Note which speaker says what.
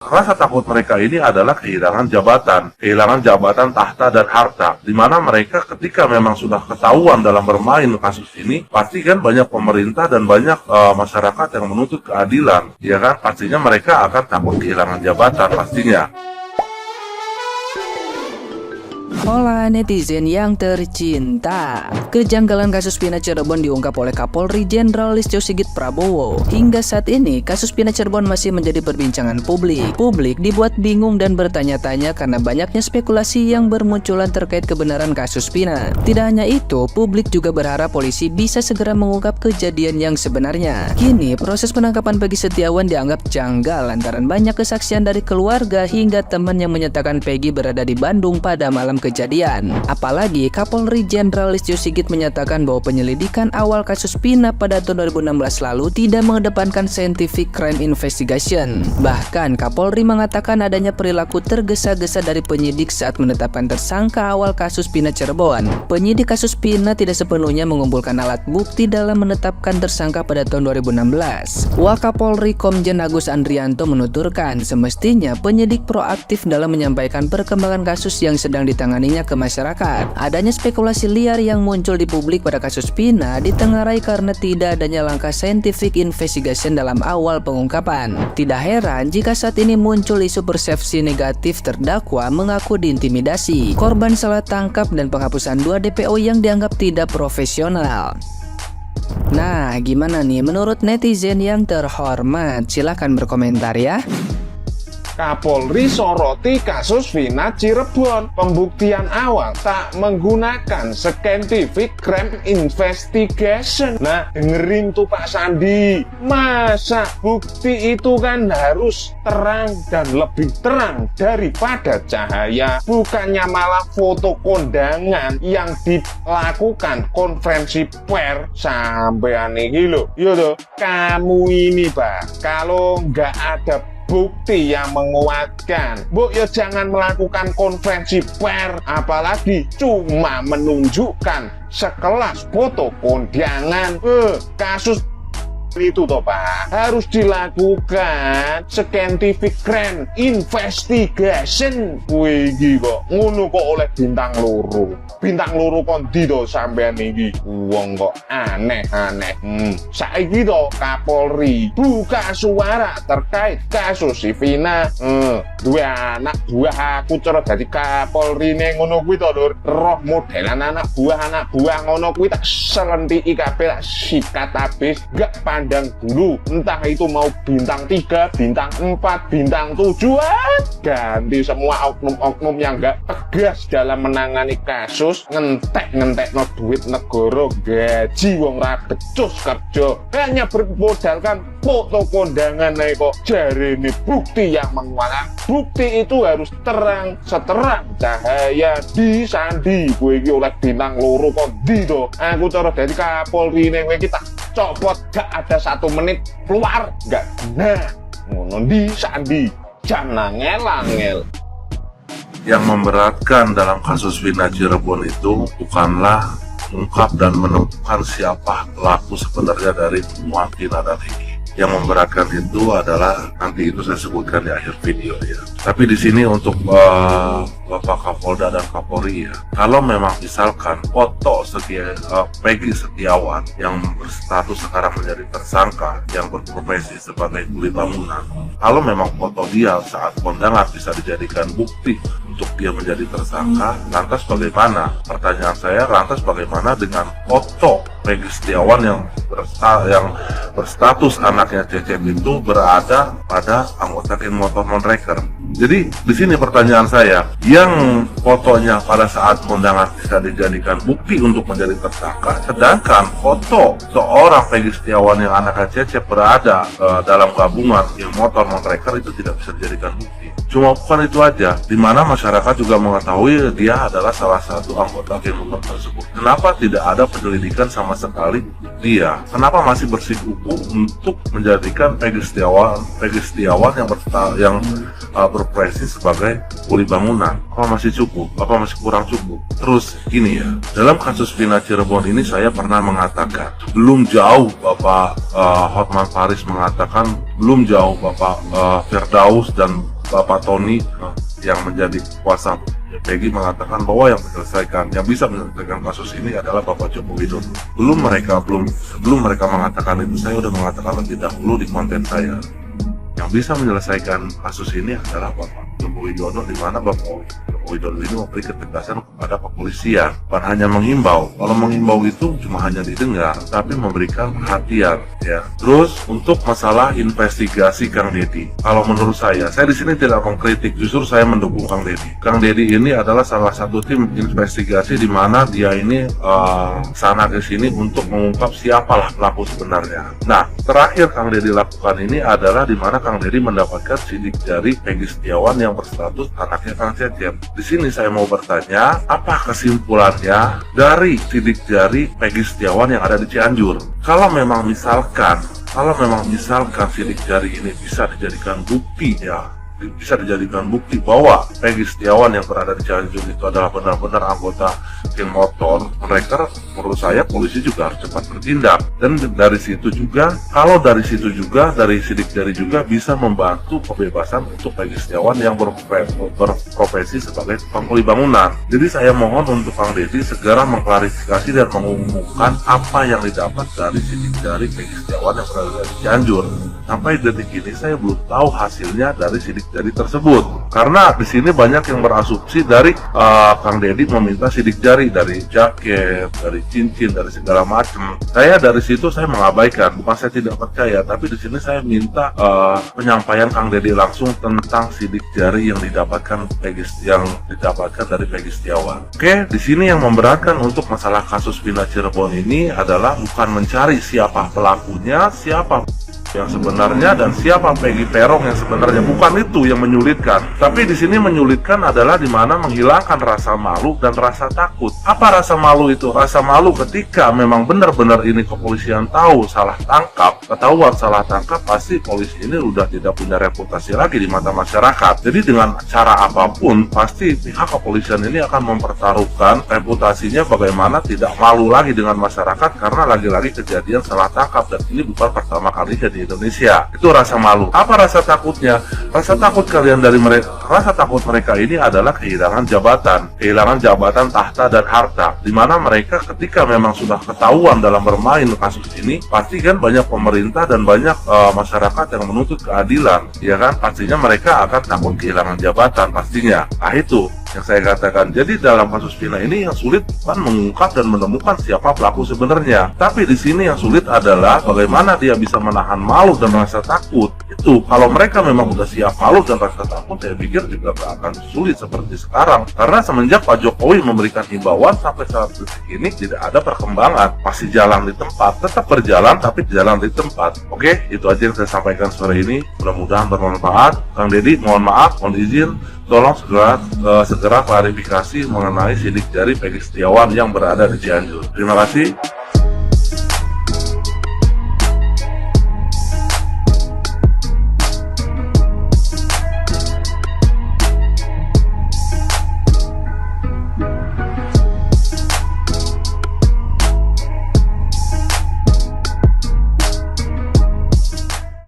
Speaker 1: Rasa takut mereka ini adalah kehilangan jabatan, tahta dan harta. Di mana mereka ketika memang sudah ketahuan dalam bermain kasus ini, pasti kan banyak pemerintah dan banyak masyarakat yang menuntut keadilan, ya kan? Pastinya mereka akan takut kehilangan jabatan pastinya.
Speaker 2: Hola netizen yang tercinta, kejanggalan kasus Pina Cirebon diungkap oleh Kapolri Jenderal Listio Sigit Prabowo. Hingga saat ini, kasus Pina Cirebon masih menjadi perbincangan publik. Publik dibuat bingung dan bertanya-tanya karena banyaknya spekulasi yang bermunculan terkait kebenaran kasus Pina. Tidak hanya itu, publik juga berharap polisi bisa segera mengungkap kejadian yang sebenarnya. Kini, proses penangkapan Peggy Setiawan dianggap janggal lantaran banyak kesaksian dari keluarga hingga teman yang menyatakan Peggy berada di Bandung pada malam kejadian. Apalagi Kapolri Jenderal Listio Sigit menyatakan bahwa penyelidikan awal kasus Pina pada tahun 2016 lalu tidak mengedepankan scientific crime investigation. Bahkan Kapolri mengatakan adanya perilaku tergesa-gesa dari penyidik saat menetapkan tersangka awal kasus Pina Cirebon. Penyidik kasus Pina tidak sepenuhnya mengumpulkan alat bukti dalam menetapkan tersangka pada tahun 2016. Wakapolri Komjen Agus Andrianto menuturkan semestinya penyidik proaktif dalam menyampaikan perkembangan kasus yang sedang ditangani ke masyarakat. Adanya spekulasi liar yang muncul di publik pada kasus Pina ditengarai karena tidak adanya langkah scientific investigation dalam awal pengungkapan. Tidak heran jika saat ini muncul isu persepsi negatif terdakwa mengaku diintimidasi, korban salah tangkap dan penghapusan 2 DPO yang dianggap tidak profesional. Nah, gimana nih menurut netizen yang terhormat? Silahkan berkomentar ya.
Speaker 3: Kapolri soroti kasus Pina Cirebon. Pembuktian awal tak menggunakan scientific crime investigation. Nah, dengerin tuh Pak Sandi. Masa bukti itu kan harus terang dan lebih terang daripada cahaya. Bukannya malah foto kondangan yang dilakukan konferensi pers sampean iki lho. Yo tuh, kamu ini Pak, kalau nggak ada bukti yang menguatkan, Bu, ya jangan melakukan konferensi pers, apalagi cuma menunjukkan sekelas foto kondangan. Kasus itu toh Pak, harus dilakukan scientific crime investigation. Wih kok ngono kok oleh bintang loro kondi to sampean iki. Wong kok aneh-aneh. Saiki to Kapolri buka suara terkait kasus si Pina. Dua anak buah aku cara dadi Kapolri ning ngono kuwi to Lur. Roh modelan anak buah ngono kuwi tak selentiki kabeh, tak sikat habis, gak pandang dulu, entah itu mau bintang 3, bintang 4, bintang 7, ganti semua oknum-oknum yang gak tegas dalam menangani kasus, ngentek no duit negara, gaji wong ra becus kerja, hanya bermodalkan foto kondangan kok jarene bukti yang menguatkan. Bukti itu harus terang, seterang cahaya. Di Sandi kowe iki oleh bintang loro kondi to. Aku cara dari Kapolri ning kowe iki tak copot, gak ada 1 menit keluar, gak nah ngono di Sandi, jangan angel.
Speaker 1: Yang memberatkan dalam kasus Pina Cirebon itu bukanlah ungkap dan menemukan siapa pelaku sebenarnya dari pembunuhan Pina dan Eki. Yang memberatkan itu adalah, nanti itu saya sebutkan di akhir video ya. Tapi di sini untuk Bapak Kapolda dan Kapolri ya, kalau memang misalkan foto Peggy Setiawan yang berstatus sekarang menjadi tersangka, yang berprofesi sebagai kuli bangunan, kalau memang foto dia saat kondangan bisa dijadikan bukti untuk dia menjadi tersangka, lantas bagaimana? Pertanyaan saya, lantas bagaimana dengan foto Peggy Setiawan yang berstatus anaknya Cecep itu berada pada anggota geng motor Monreker? Jadi di sini pertanyaan saya, yang fotonya pada saat kondangan bisa dijadikan bukti untuk menjadi tersangka, sedangkan foto seorang Peggy Setiawan yang anaknya Cecep berada dalam gabungan geng motor Monreker itu tidak bisa dijadikan bukti. Cuma bukan itu aja, di mana masyarakat juga mengetahui dia adalah salah satu anggota geng motor tersebut. Kenapa tidak ada penyelidikan sama sama sekali dia. Kenapa masih bersikukuh untuk menjadikan Peggy Setiawan yang berprofesi sebagai kuli bangunan? Apa masih cukup? Apa masih kurang cukup? Terus gini ya, dalam kasus Vina Cirebon ini saya pernah mengatakan, belum jauh Bapak Hotman Paris mengatakan, belum jauh Bapak Firdaus dan Bapak Tony yang menjadi kuasa Peggy mengatakan bahwa yang bisa menyelesaikan kasus ini adalah Bapak Joko Widodo. Sebelum mereka mengatakan itu, saya sudah mengatakan lebih dahulu di konten saya. Yang bisa menyelesaikan kasus ini adalah Bapak Joko Widodo, di mana Bapak Joko Widodo ini memberi ketegasan kepada kepolisian, bukan hanya menghimbau. Kalau menghimbau itu cuma hanya didengar, tapi memberikan perhatian, ya. Terus untuk masalah investigasi Kang Deddy, kalau menurut saya di sini tidak mengkritik, justru saya mendukung Kang Deddy. Kang Deddy ini adalah salah satu tim investigasi di mana dia ini sana ke sini untuk mengungkap siapalah pelaku sebenarnya. Nah, terakhir Kang Deddy lakukan ini adalah di mana Kang Deddy mendapatkan sidik jari Peggy Setiawan yang berstatus anaknya Kang Cecep. Di sini saya mau bertanya, apa kesimpulannya dari sidik jari Peggy Setiawan yang ada di Cianjur? Kalau memang misalkan sidik jari ini bisa dijadikan bukti, ya, bisa dijadikan bukti bahwa Peggy Setiawan yang berada di Cianjur itu adalah benar-benar anggota geng motor, mereka, menurut saya polisi juga harus cepat bertindak. Dan dari situ juga, dari sidik jari juga bisa membantu pembebasan untuk Peggy Setiawan yang berprofesi sebagai tukang kuli bangunan. Jadi saya mohon untuk Kang Deddy segera mengklarifikasi dan mengumumkan apa yang didapat dari sidik jari Peggy Setiawan yang berada di Cianjur. Sampai detik ini saya belum tahu hasilnya dari sidik jari tersebut. Karena di sini banyak yang berasumsi dari Kang Deddy meminta sidik jari dari jaket, dari cincin, dari segala macam. Saya dari situ saya mengabaikan, bukan saya tidak percaya, tapi di sini saya minta penyampaian Kang Deddy langsung tentang sidik jari yang didapatkan dari Peggy Setiawan. Oke, di sini yang memberatkan untuk masalah kasus Vina Cirebon ini adalah bukan mencari siapa pelakunya, siapa yang sebenarnya dan siapa Peggy Peron yang sebenarnya, bukan itu yang menyulitkan. Tapi di sini menyulitkan adalah di mana menghilangkan rasa malu dan rasa takut. Apa rasa malu itu? Rasa malu ketika memang benar-benar ini kepolisian tahu ketahuan salah tangkap, pasti polisi ini udah tidak punya reputasi lagi di mata masyarakat. Jadi dengan cara apapun pasti pihak kepolisian ini akan mempertaruhkan reputasinya bagaimana tidak malu lagi dengan masyarakat, karena lagi-lagi kejadian salah tangkap dan ini bukan pertama kalinya di Indonesia. Itu rasa malu. Apa rasa takutnya? Rasa takut mereka ini adalah kehilangan jabatan, tahta dan harta. Di mana mereka ketika memang sudah ketahuan dalam bermain kasus ini, pasti kan banyak pemerintah dan banyak masyarakat yang menuntut keadilan, ya kan? Pastinya mereka akan takut kehilangan jabatan pastinya. Nah, itu yang saya katakan. Jadi dalam kasus Vina ini yang sulit bukan mengungkap dan menemukan siapa pelaku sebenarnya, tapi di sini yang sulit adalah bagaimana dia bisa menahan malu dan rasa takut. Itu kalau mereka memang sudah siap malu dan rasa takut, saya pikir juga akan sulit seperti sekarang. Karena semenjak Pak Jokowi memberikan himbauan sampai saat ini tidak ada perkembangan, masih jalan di tempat, tetap berjalan tapi jalan di tempat. Oke, itu aja yang saya sampaikan sore ini. Mudah-mudahan bermanfaat. Kang Deddy, mohon maaf, mohon izin, tolong segera klarifikasi mengenai sidik jari Peggy Setiawan yang berada di Cianjur. Terima kasih.